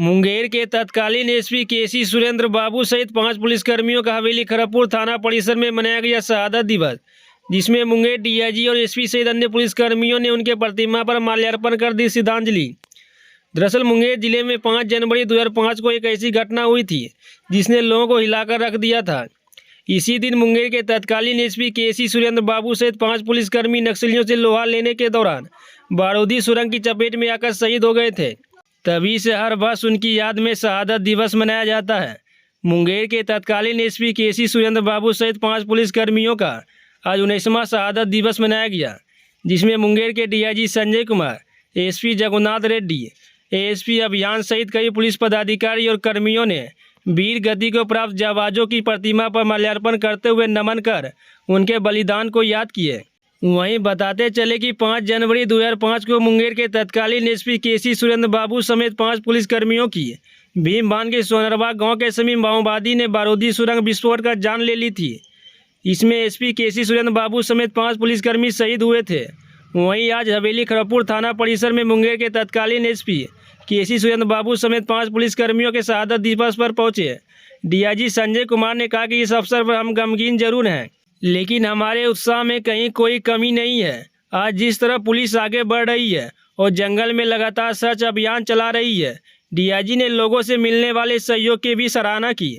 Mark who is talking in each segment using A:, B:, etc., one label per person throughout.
A: मुंगेर के तत्कालीन एसपी केसी सुरेंद्र बाबू सहित 5 पुलिसकर्मियों का हवेली खड़गपुर थाना परिसर में मनाया गया शहादत दिवस, जिसमें मुंगेर डीआईजी और एसपी सहित अन्य पुलिसकर्मियों ने उनके प्रतिमा पर माल्यार्पण कर दी श्रद्धांजलि। दरअसल मुंगेर जिले में 5 जनवरी 2005 को एक ऐसी घटना हुई थी जिसने लोगों को हिलाकर रख दिया था। इसी दिन मुंगेर के तत्कालीन एसपी केसी सुरेंद्र बाबू सहित 5 पुलिसकर्मी नक्सलियों से लोहा लेने के दौरान बारूदी सुरंग की चपेट में आकर शहीद हो गए थे। तभी से हर वर्ष उनकी याद में शहादत दिवस मनाया जाता है। मुंगेर के तत्कालीन एसपी केसी सुरेंद्र बाबू सहित 5 पुलिसकर्मियों का आज 19वां शहादत दिवस मनाया गया, जिसमें मुंगेर के DIG Sanjay Kumar, SP Jagannath Reddy, ASP अभियान सहित कई पुलिस पदाधिकारी और कर्मियों ने वीर गति को प्राप्त जाबाजों की प्रतिमा पर माल्यार्पण करते हुए नमन कर उनके बलिदान को याद किए। वहीं बताते चले कि 5 जनवरी 2005 को मुंगेर के तत्कालीन एसपी केसी सुरेंद्र बाबू समेत 5 पुलिसकर्मियों की भीमबान के सोनरवा गांव के समीप माओवादी ने बारूदी सुरंग विस्फोट कर जान ले ली थी। इसमें एसपी केसी सुरेंद्र बाबू समेत 5 पुलिसकर्मी शहीद हुए थे। वहीं आज हवेली खड़गपुर थाना परिसर में मुंगेर के तत्कालीन एसपी केसी सुरेंद्र बाबू समेत 5 पुलिसकर्मियों के शहादत दिवस पर पहुंचे डीआईजी संजय कुमार ने कहा कि इस अवसर पर हम गमगीन जरूर हैं, लेकिन हमारे उत्साह में कहीं कोई कमी नहीं है। आज जिस तरह पुलिस आगे बढ़ रही है और जंगल में लगातार सर्च अभियान चला रही है, डीआईजी ने लोगों से मिलने वाले सहयोग की भी सराहना की।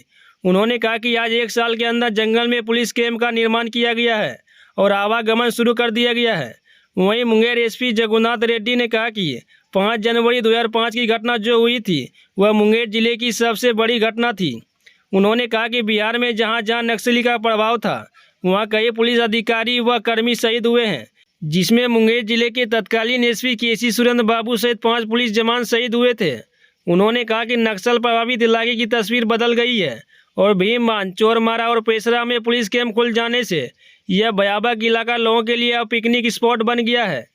A: उन्होंने कहा कि आज 1 साल के अंदर जंगल में पुलिस कैंप का निर्माण किया गया है और आवागमन शुरू कर दिया गया है। वहीं मुंगेर एसपी जगन्नाथ रेड्डी ने कहा कि 5 जनवरी 2005 की घटना जो हुई थी वह मुंगेर जिले की सबसे बड़ी घटना थी। उन्होंने कहा कि बिहार में जहाँ जहाँ नक्सली का प्रभाव था वहाँ कई पुलिस अधिकारी व कर्मी शहीद हुए हैं, जिसमें मुंगेर जिले के तत्कालीन एसपी केसी सुरेंद्र बाबू सहित 5 पुलिस जवान शहीद हुए थे। उन्होंने कहा कि नक्सल प्रभावित इलाके की तस्वीर बदल गई है और भीमबान, चोरमारा और पेशरा में पुलिस कैंप खुल जाने से यह भयावह इलाका लोगों के लिए अब पिकनिक स्पॉट बन गया है।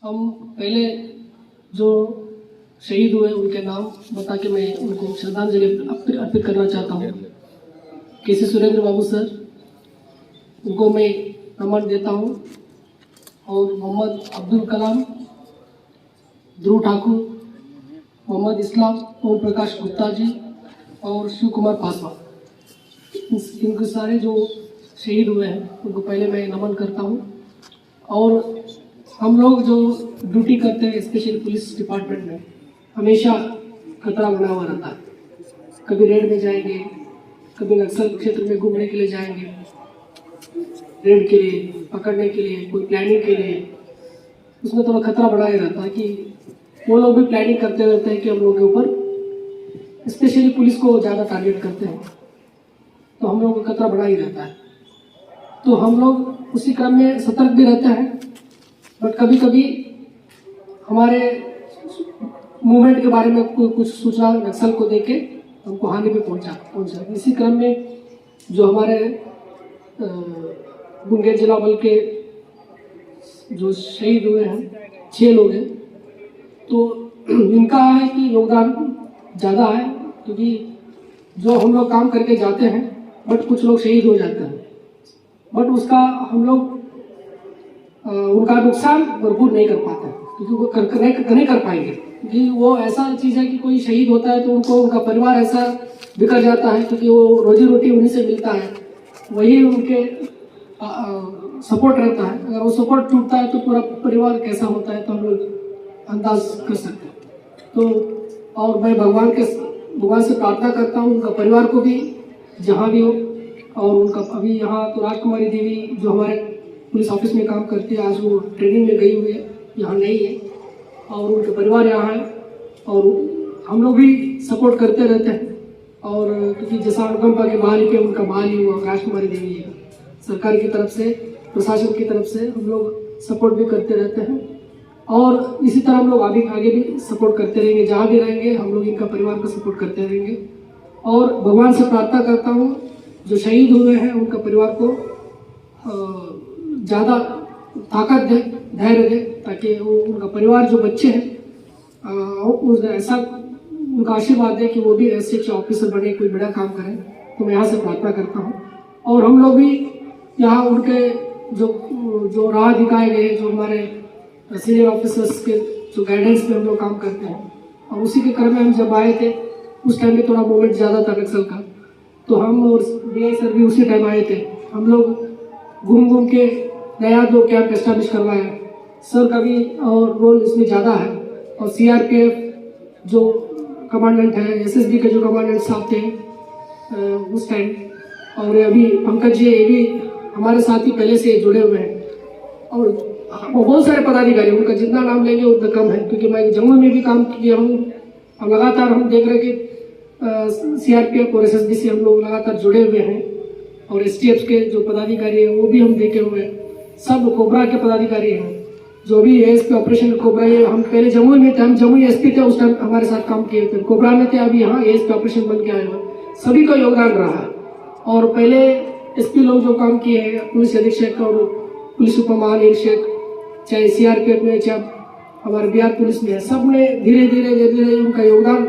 B: हम पहले जो शहीद हुए उनके नाम बता के मैं उनको श्रद्धांजलि अर्पित करना चाहता हूँ। केसी सुरेंद्र बाबू सर, उनको मैं नमन देता हूँ, और मोहम्मद अब्दुल कलाम, ध्रुव ठाकुर, मोहम्मद इस्लाम, ओम प्रकाश गुप्ता जी और शिव कुमार पासवान, इनके सारे जो शहीद हुए हैं उनको पहले मैं नमन करता हूँ। और हम लोग जो ड्यूटी करते हैं स्पेशल पुलिस डिपार्टमेंट में, हमेशा खतरा बना हुआ रहता है। कभी रेड में जाएंगे, कभी नक्सल क्षेत्र में घूमने के लिए जाएंगे, रेड के लिए, पकड़ने के लिए, कोई प्लानिंग के लिए, उसमें थोड़ा खतरा बना ही रहता है कि वो लोग भी प्लानिंग करते रहते हैं कि हम लोग के ऊपर स्पेशली पुलिस को ज़्यादा टारगेट करते हैं, तो हम लोग को खतरा बना ही रहता है। तो हम लोग उसी क्रम में सतर्क भी रहते हैं, बट कभी कभी हमारे मूवमेंट के बारे में कुछ सूचना नक्सल को देके हमको हानि पे पहुंचा। इसी क्रम में जो हमारे मुंगेर जिला बल के जो शहीद हुए हैं 6 लोग हैं, तो इनका है कि योगदान ज़्यादा है, क्योंकि जो हम लोग काम करके जाते हैं बट कुछ लोग शहीद हो जाते हैं, बट उसका हम लोग उनका नुकसान भरपूर नहीं कर पाते, क्योंकि वो नहीं कर पाएंगे, क्योंकि वो ऐसा चीज़ है कि कोई शहीद होता है तो उनको उनका परिवार ऐसा बिखर जाता है, क्योंकि वो रोजी रोटी उन्हीं से मिलता है, वही उनके सपोर्ट रहता है। अगर वो सपोर्ट टूटता है तो पूरा परिवार कैसा होता है तो हम लोग अंदाज कर सकते हैं। तो और मैं भगवान से प्रार्थना करता हूँ उनका परिवार को भी जहाँ भी हो, और उनका अभी यहाँ तो राजकुमारी देवी जो हमारे पुलिस ऑफिस में काम करती है, आज वो ट्रेनिंग में गई हुई है, यहाँ नहीं है, और उनके परिवार यहाँ है, और हम लोग भी सपोर्ट करते रहते हैं। और क्योंकि जैसा अनुकंपा के बहाली पे उनका बहाली हुआ, राजकुमारी देवी है, सरकार की तरफ से, प्रशासन की तरफ से हम लोग सपोर्ट भी करते रहते हैं, और इसी तरह हम लोग आगे भी सपोर्ट करते रहेंगे। जहाँ भी रहेंगे हम लोग इनका परिवार को सपोर्ट करते रहेंगे, और भगवान से प्रार्थना करता हूँ जो शहीद हुए हैं उनका परिवार को ज़्यादा ताकत दे, धैर्य दे, ताकि वो उनका परिवार जो बच्चे हैं ऐसा उनका आशीर्वाद दे कि वो भी ऐसे अच्छे ऑफिसर बने, कोई बड़ा काम करें। तो मैं यहाँ से प्रार्थना करता हूँ, और हम लोग भी यहाँ उनके जो राह दिखाए गए, जो हमारे सीनियर ऑफिसर्स के जो गाइडेंस में हम लोग काम करते हैं। और उसी के क्रम में हम जब आए थे उस टाइम में थोड़ा मूवमेंट ज़्यादा था नक्सल का, तो हम और DI सर भी उसी टाइम आए थे। हम लोग घूम घूम के नया 2 कैंप एस्टैब्लिश करवाया। सर का भी और रोल इसमें ज़्यादा है, और CRPF जो कमांडेंट है, SSB के जो कमांडेंट साहब थे उस टाइम, और अभी पंकज जी ये भी हमारे साथ ही पहले से जुड़े हुए हैं। और बहुत सारे पदाधिकारी, उनका जितना नाम लेंगे उतना कम है, क्योंकि मैं जम्मू में भी काम किया हूँ। अब लगातार हम देख रहे हैं कि CRPF और SSB से हम लोग लगातार जुड़े हुए हैं, और STF के जो पदाधिकारी हैं वो भी हम देखे हुए हैं। सब कोबरा के पदाधिकारी हैं, जो भी ASP ऑपरेशन कोबरा है। हम पहले जम्मू में थे, हम जम्मू SP थे, उस टाइम हमारे साथ काम किए थे, कोबरा में थे, अभी यहाँ ASP ऑपरेशन बन के आए हुए। सभी का योगदान रहा है। और पहले SP लोग जो काम किए हैं, पुलिस अधीक्षक और पुलिस उप महानिरीक्षक, चाहे CRPF में, चाहे हमारे बिहार पुलिस में, सब ने धीरे धीरे उनका योगदान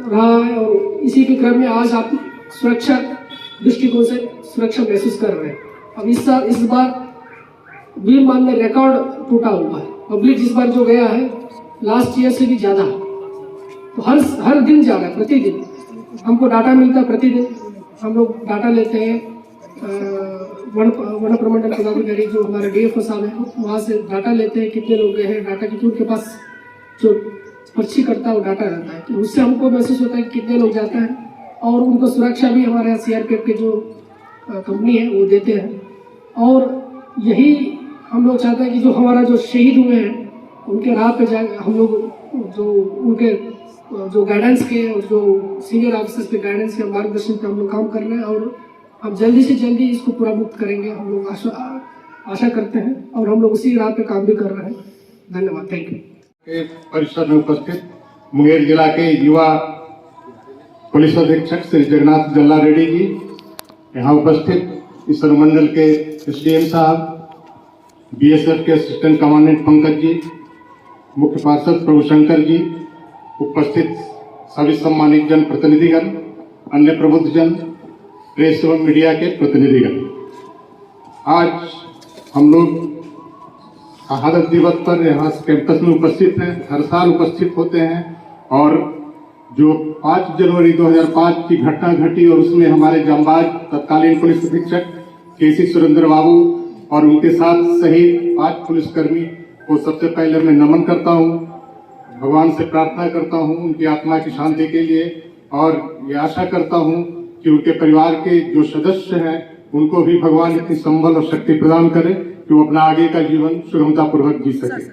B: रहा है। और इसी के क्रम में आज आप सुरक्षा दृष्टिकोण से सुरक्षा महसूस कर रहे हैं। अब इस बार भीमबांध में रिकॉर्ड टूटा हुआ है। पब्लिक इस बार जो गया है लास्ट ईयर से भी ज़्यादा, तो हर दिन जा रहा है। प्रतिदिन हमको डाटा मिलता है, प्रतिदिन हम लोग डाटा लेते हैं। वन प्रमंडल पदाधिकारी जो हमारे DFO साहब हैं, वहाँ से डाटा लेते हैं कितने लोग गए हैं। डाटा क्योंकि उनके पास जो पर्ची करता है वो डाटा रहता है, तो उससे हमको महसूस होता है कि कितने लोग जाते हैं। और उनको सुरक्षा भी हमारे यहाँ CRPF के जो कंपनी है वो देते हैं। और यही हम लोग चाहते हैं कि जो हमारा जो शहीद हुए हैं उनके राह पे जाए, हम लोग जो उनके जो गाइडेंस के और जो सीनियर ऑफिसर्स के गाइडेंस के मार्गदर्शन पे हम लोग काम कर रहे हैं, और हम जल्दी से जल्दी इसको पूरा मुक्त करेंगे, हम लोग आशा करते हैं। और हम लोग उसी राह पे काम भी कर रहे हैं। धन्यवाद, थैंक यू।
C: परिसर में उपस्थित मुंगेर जिला के युवा पुलिस अधीक्षक श्री जगन्नाथ जल्ला रेड्डी जी, यहाँ उपस्थित इस अनुमंडल के SDM साहब, BSF के असिस्टेंट कमांडेंट पंकज जी, मुख्य पार्षद प्रभुशंकर जी, उपस्थित सभी सम्मानित जन प्रतिनिधिगण, अन्य प्रबुद्धजन, प्रेस एवं मीडिया के प्रतिनिधिगण, आज हम लोग शहादत दिवस पर यहाँ कैंपस में उपस्थित हैं। हर साल उपस्थित होते हैं, और जो 5 जनवरी 2005 की घटना घटी और उसमें हमारे जांबाज तत्कालीन पुलिस अधीक्षक KC सुरेंद्र बाबू और उनके साथ शहीद 5 पुलिसकर्मी को सबसे पहले मैं नमन करता हूं, भगवान से प्रार्थना करता हूं उनकी आत्मा की शांति के लिए, और ये आशा करता हूं कि उनके परिवार के जो सदस्य हैं उनको भी भगवान इतनी संबल और शक्ति प्रदान करे कि वो अपना आगे का जीवन सुगमतापूर्वक जी सके।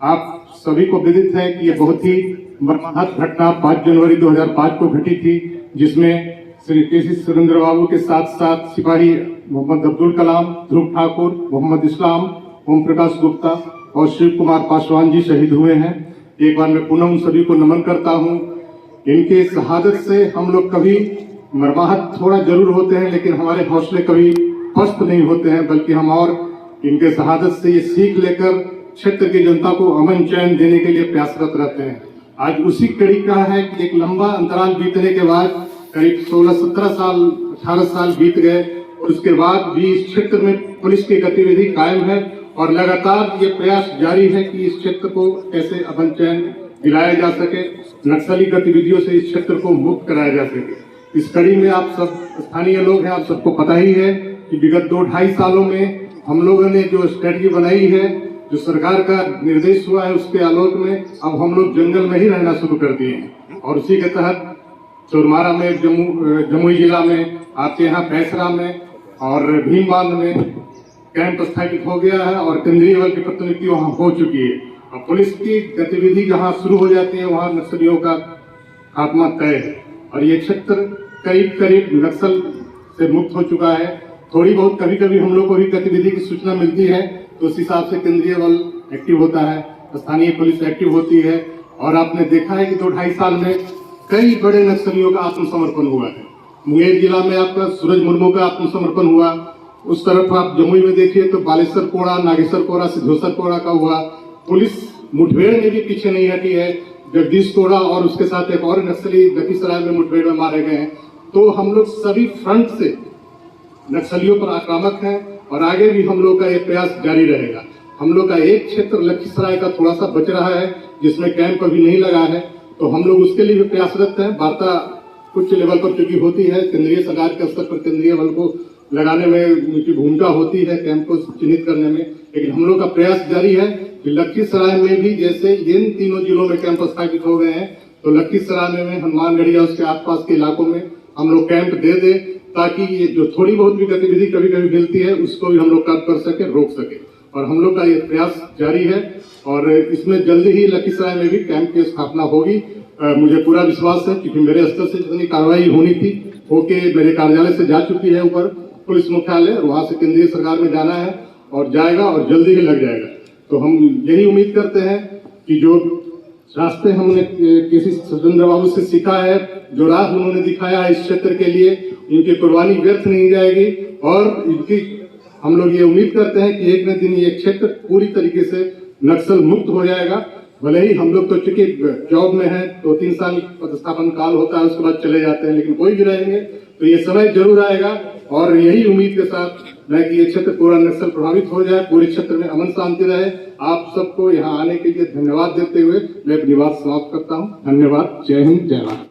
C: आप सभी को विदित है कि ये बहुत ही मर्माहत घटना 5 जनवरी 2005 को घटी थी, जिसमें श्री KC सुरेंद्र बाबू के साथ साथ सिपाही मोहम्मद अब्दुल कलाम, ध्रुव ठाकुर, मोहम्मद इस्लाम, ओम प्रकाश गुप्ता और शिव कुमार पासवान जी शहीद हुए हैं। एक बार मैं पुनः उन सभी को नमन करता हूं। इनके शहादत से हम लोग कभी मर्माहत थोड़ा जरूर होते हैं, लेकिन हमारे हौसले कभी पस्त नहीं होते हैं, बल्कि हम और इनके शहादत से ये सीख लेकर क्षेत्र की जनता को अमन चैन देने के लिए प्रयासरत रहते हैं। आज उसी कड़ी का है कि एक लंबा अंतराल बीतने के बाद करीब 16-17 साल 18 साल बीत गए, और उसके बाद भी इस क्षेत्र में पुलिस की गतिविधि कायम है, और लगातार ये प्रयास जारी है कि इस क्षेत्र को कैसे अमन चैन दिलाया जा सके, नक्सली गतिविधियों से इस क्षेत्र को मुक्त कराया जा सके। इस कड़ी में आप सब स्थानीय लोग हैं, आप सबको पता ही है कि विगत 2-2.5 सालों में हम लोगों ने जो स्ट्रेटजी बनाई है, जो सरकार का निर्देश हुआ है, उसके आलोक में अब हम लोग जंगल में ही रहना शुरू कर दिए हैं। और उसी के तहत चोरमारा में, जमुई जिला में, आपके यहाँ पैसरा में और भीमबांध में कैंप स्थापित हो गया है, और केंद्रीय बल की प्रतिनियुक्ति वहाँ हो चुकी है। और पुलिस की गतिविधि जहाँ शुरू हो जाती है वहाँ नक्सलियों का खात्मा तय है, और ये क्षेत्र करीब नक्सल से मुक्त हो चुका है। थोड़ी बहुत कभी कभी हम लोग को भी गतिविधि की सूचना मिलती है, तो उस हिसाब से केंद्रीय बल एक्टिव होता है, स्थानीय पुलिस एक्टिव होती है। और आपने देखा है कि 2-2.5 साल में कई बड़े नक्सलियों का आत्मसमर्पण हुआ है। मुंगेर जिला में आपका सूरज मुर्मू का आत्मसमर्पण हुआ, उस तरफ आप जमुई में देखिए तो बालेश्वर कोड़ा, नागेश्वर कोड़ा, सिद्धोसर कोड़ा का हुआ। पुलिस मुठभेड़ में भी पीछे नहीं हटी है, जगदीश कोड़ा और उसके साथ एक और नक्सली लखीसराय में मुठभेड़ में मारे गए हैं। तो हम लोग सभी फ्रंट से नक्सलियों पर आक्रामक हैं, और आगे भी हम लोग का ये प्रयास जारी रहेगा। हम लोग का एक क्षेत्र लखीसराय का थोड़ा सा बच रहा है जिसमें कैंप अभी नहीं लगा है, तो हम लोग उसके लिए भी प्रयासरत हैं। वार्ता उच्च लेवल पर चूंकि होती है, केंद्रीय सरकार के स्तर पर केंद्रीय बल को लगाने में उनकी भूमिका होती है, कैंप को चिन्हित करने में, लेकिन हम लोग का प्रयास जारी है कि लखीसराय में भी जैसे इन तीनों जिलों में कैंप स्थापित हो गए हैं, तो लखीसराय में हनुमानगढ़ या उसके आसपास के इलाकों में हम लोग कैंप दे दें, ताकि ये जो थोड़ी बहुत भी गतिविधि कभी कभी मिलती है उसको भी हम लोग कम कर सके, रोक सके। और हम लोग का ये प्रयास जारी है और इसमें जल्दी ही लखीसराय में भी कैंप की स्थापना होगी। मुझे पूरा विश्वास है, क्योंकि मेरे स्तर से जितनी कार्रवाई होनी थी होके मेरे कार्यालय से जा चुकी है ऊपर पुलिस मुख्यालय, वहां से केंद्रीय सरकार में जाना है और जाएगा और जल्दी ही लग जाएगा। तो हम यही उम्मीद करते हैं कि जो रास्ते हमने केसी सुरेंद्र बाबू से सीखा है, जो राह उन्होंने दिखाया है इस क्षेत्र के लिए, इनकी कुर्बानी व्यर्थ नहीं जाएगी और इनकी हम लोग ये उम्मीद करते हैं कि एक न दिन ये क्षेत्र पूरी तरीके से नक्सल मुक्त हो जाएगा। भले ही हम लोग तो चूंकि जॉब में हैं, 2-3 साल पदस्थापन काल होता है, उसके बाद चले जाते हैं, लेकिन कोई भी रहेंगे तो ये समय जरूर आएगा। और यही उम्मीद के साथ मैं कि ये क्षेत्र पूरा नक्सल प्रभावित हो जाए, पूरे क्षेत्र में अमन शांति रहे। आप सबको यहाँ आने के लिए धन्यवाद देते हुए मैं अपनी बात समाप्त करता हूँ। धन्यवाद। जय हिंद, जय भारत।